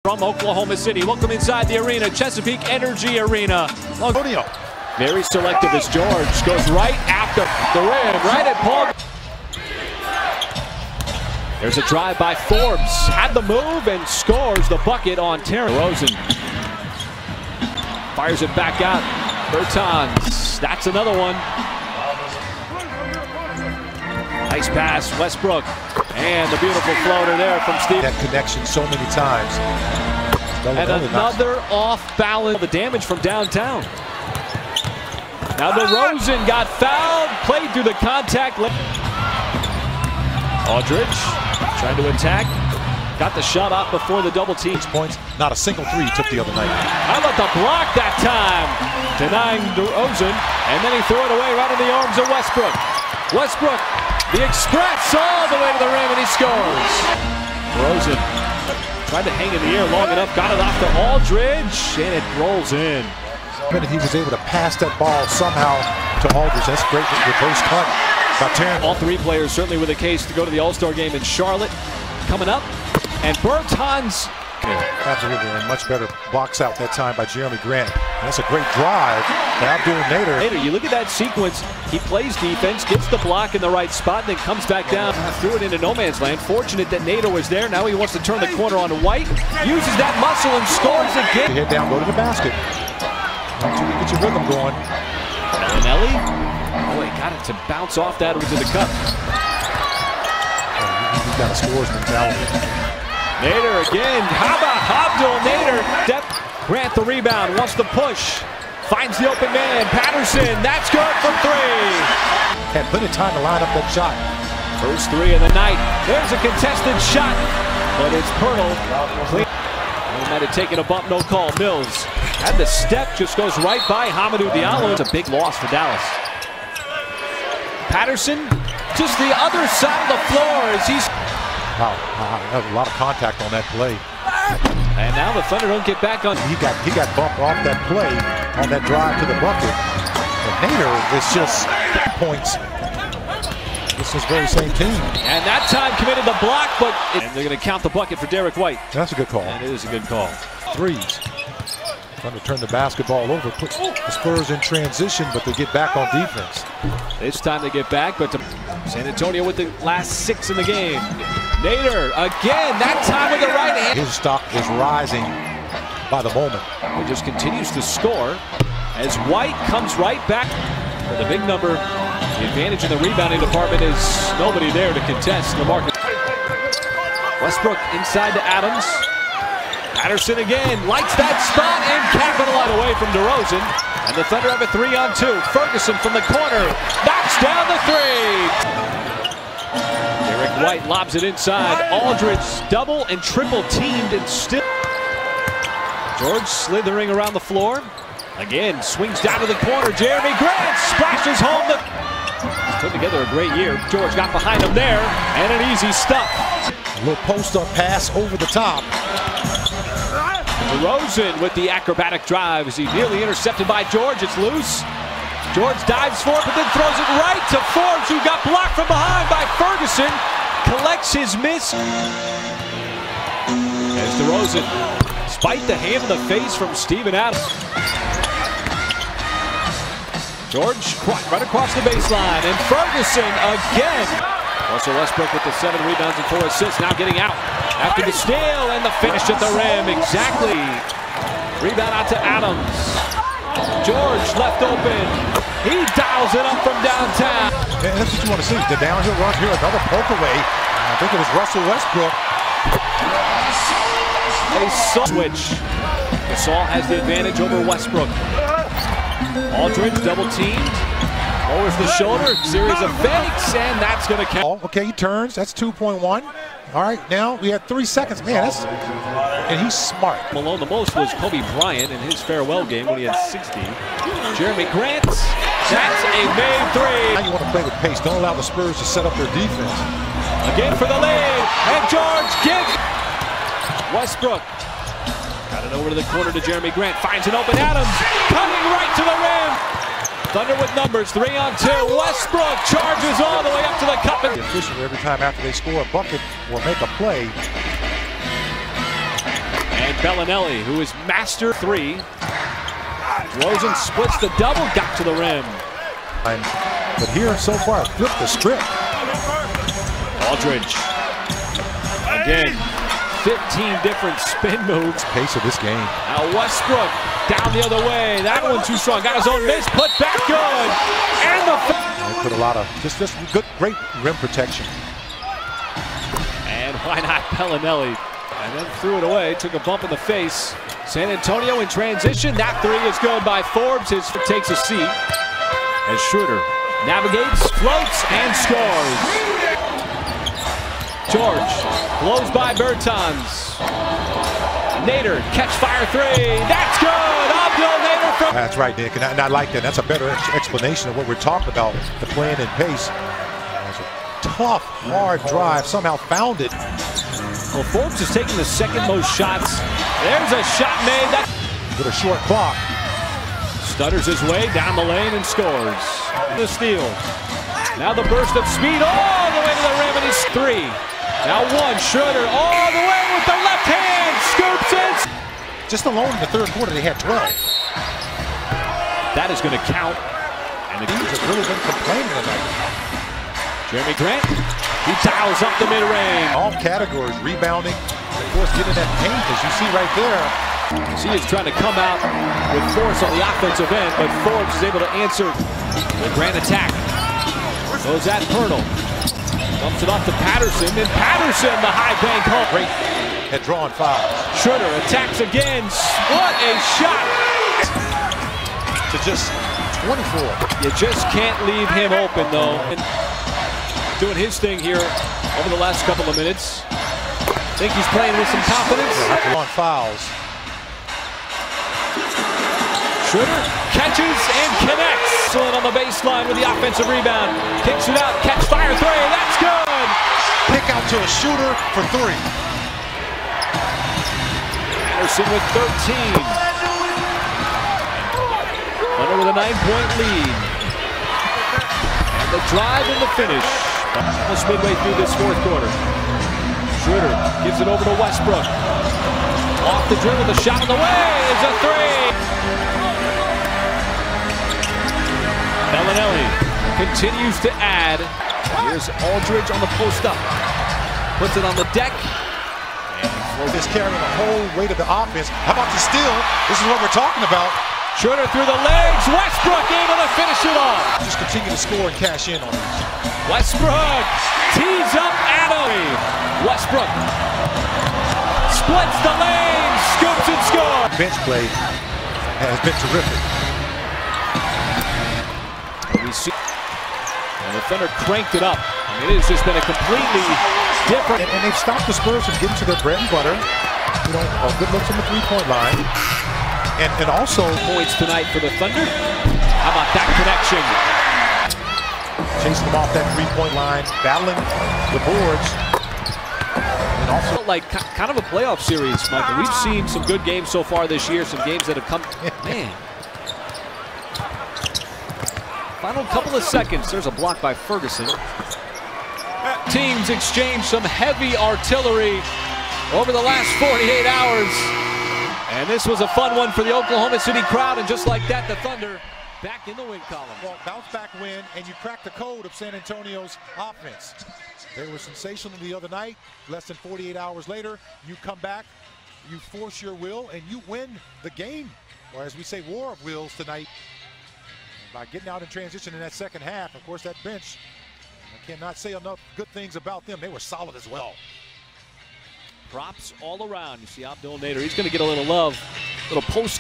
from Oklahoma City. Welcome inside the arena, Chesapeake Energy Arena. Antonio. Very selective as George goes right after the rim, right at Paul. There's a drive by Forbes, had the move and scores the bucket on Terry Rosen. Fires it back out. Bertans, that's another one. Nice pass, Westbrook, and the beautiful floater there from Steve. That connection so many times. And another off balance. The damage from downtown. Now DeRozan got fouled, played through the contact. Aldridge trying to attack. Got the shot off before the double team. 6 points, not a single three he took the other night. How about the block that time? Denying DeRozan, and then he threw it away right in the arms of Westbrook. Westbrook, the express all the way to the rim, and he scores. DeRozan tried to hang in the air long enough, got it off to Aldridge, and it rolls in. He was able to pass that ball somehow to Aldridge. That's great reverse cut by Terry. All three players certainly with a case to go to the All-Star game in Charlotte. Coming up, and Bertans. Absolutely, and much better box out that time by Jeremy Grant. And that's a great drive by Abdul Nader. You look at that sequence. He plays defense, gets the block in the right spot, and then comes back down. Threw it into no man's land. Fortunate that Nader was there. Now he wants to turn the corner on White. Uses that muscle and scores again. Head down, go to the basket. Until you get your rhythm going. Bellinelli. Oh, he got it to bounce off that into the cup. He's got a scores mentality. Nader again. How about Abdul Nader? Grant the rebound, wants to push. Finds the open man. Patterson, that's good from three. Had plenty of time to line up that shot. First three of the night. There's a contested shot, but it's Pirtle. Clean. He might have taken a bump, no call. Mills had the step, just goes right by Hamidou Diallo. It's a big loss for Dallas. Patterson, just the other side of the floor as he's... Wow, that was a lot of contact on that play. And now the Thunder don't get back on. He got bumped off that play on that drive to the bucket. And Nader is just points. This is very same team. And that time committed the block, but they're going to count the bucket for Derek White. That's a good call. And it is a good call. Threes. Trying to turn the basketball over, put the Spurs in transition, but they get back on defense. It's time to get back, but to San Antonio with the last 6 in the game. Nader again, that time with the right hand. His stock is rising by the moment. He just continues to score as White comes right back for the big number. The advantage in the rebounding department is nobody there to contest LaMarcus. Westbrook inside to Adams. Patterson again, lights that spot and capitalized away from DeRozan. And the Thunder have a 3-on-2. Ferguson from the corner, knocks down the three. Derek White lobs it inside. Aldridge double and triple teamed and still. George slithering around the floor. Again, swings down to the corner. Jeremy Grant splashes home the... Put together a great year. George got behind him there, and an easy stuff. A little post-up pass over the top. DeRozan with the acrobatic drive as he nearly intercepted by George. It's loose. George dives for it, but then throws it right to Forbes, who got blocked from behind by Ferguson. Collects his miss. As DeRozan, despite the hand in the face from Steven Adams. George right across the baseline, and Ferguson again. Russell Westbrook with the 7 rebounds and 4 assists, now getting out after the steal and the finish at the rim. Exactly. Rebound out to Adams. George left open. He dials it up from downtown. And that's what you want to see. The downhill run here, another poke away. I think it was Russell Westbrook. A switch. Gasol has the advantage over Westbrook. Aldridge double teamed. Lowers the shoulder, series of fakes, and that's going to count. Okay, he turns. That's 2.1. All right, now we had 3 seconds. Man, and he's smart. Malone the most was Kobe Bryant in his farewell game when he had 60. Jeremy Grant, that's a made three. Now you want to play with pace. Don't allow the Spurs to set up their defense. Again for the lead, and George gives. Westbrook got it over to the corner to Jeremy Grant. Finds an open Adams, cutting right to the rim. Thunder with numbers, 3-on-2. Westbrook charges all the way up to the cup. Efficient every time after they score a bucket or make a play. And Bellinelli, who is master three. Rosen splits the double, got to the rim. But here so far, flip the script. Aldridge. Again, 15 different spin moves. Pace of this game. Now Westbrook down the other way. That one too strong. Got his own miss. Put back good. And the they put a lot of just good, great rim protection. And why not Bellinelli? And then threw it away. Took a bump in the face. San Antonio in transition. That three is good by Forbes. His takes a seat as Schroeder navigates, floats, and scores. George blows by Bertans. Nader, catch fire three. That's good. Abdul Nader from. That's right, Nick. And I like that. That's a better explanation of what we're talking about. The plan and pace. That's a tough, hard drive. Somehow found it. Well, Forbes is taking the second most shots. There's a shot made. With a short clock. Stutters his way down the lane and scores. The steal. Now the burst of speed all the way to the rim, and it's three. Now one, Schroeder all the way with the left hand, scoops it. Just alone in the third quarter, they had 12. That is going to count. And the teams have really been complaining tonight. Jeremy Grant, he dials up the mid-range. All categories, rebounding, of course, getting that paint, as you see right there. He is trying to come out with force on the offensive end, but Forbes is able to answer the Grant attack. Goes at Pernell. Dumps it off to Patterson, and Patterson, the high bank home. Great at drawing fouls. Schroeder attacks again. What a shot! To just 24. You just can't leave him open, though. And doing his thing here over the last couple of minutes. Think he's playing with some confidence. On fouls. Schroeder catches and connects. Excellent on the baseline with the offensive rebound. Kicks it out, catch fire three, that's good! Pick out to a shooter for three. Patterson with 13. Thunder with a 9-point lead. And the drive and the finish. Almost midway through this fourth quarter. Schroeder gives it over to Westbrook. Off the dribble, the shot on the way is a three. Bellinelli continues to add. Here's Aldridge on the post-up. Puts it on the deck. And is carrying the whole weight of the offense. How about the steal? This is what we're talking about. Schroeder through the legs. Westbrook able to finish it off. Just continue to score and cash in on it. Westbrook tees up Adams. Westbrook splits the lane, scoops and scores. Bench play has been terrific. We see, and the Thunder cranked it up. I mean, it has just been a completely different. And they've stopped the Spurs from getting to their bread and butter. You know, good looks on the three-point line. And also points tonight for the Thunder. How about that connection? Chasing them off that three-point line, battling the boards. And also like kind of a playoff series, Michael. We've seen some good games so far this year, some games that have come. Man. Final couple of seconds. There's a block by Ferguson. Teams exchange some heavy artillery over the last 48 hours. And this was a fun one for the Oklahoma City crowd. And just like that, the Thunder back in the win column. Well, bounce back win, and you crack the code of San Antonio's offense. They were sensational the other night. Less than 48 hours later, you come back, you force your will, and you win the game. Or as we say, war of wills tonight. By getting out in transition in that second half. Of course, that bench, I cannot say enough good things about them. They were solid as well. Props all around. You see Abdul Nader. He's going to get a little love, little post.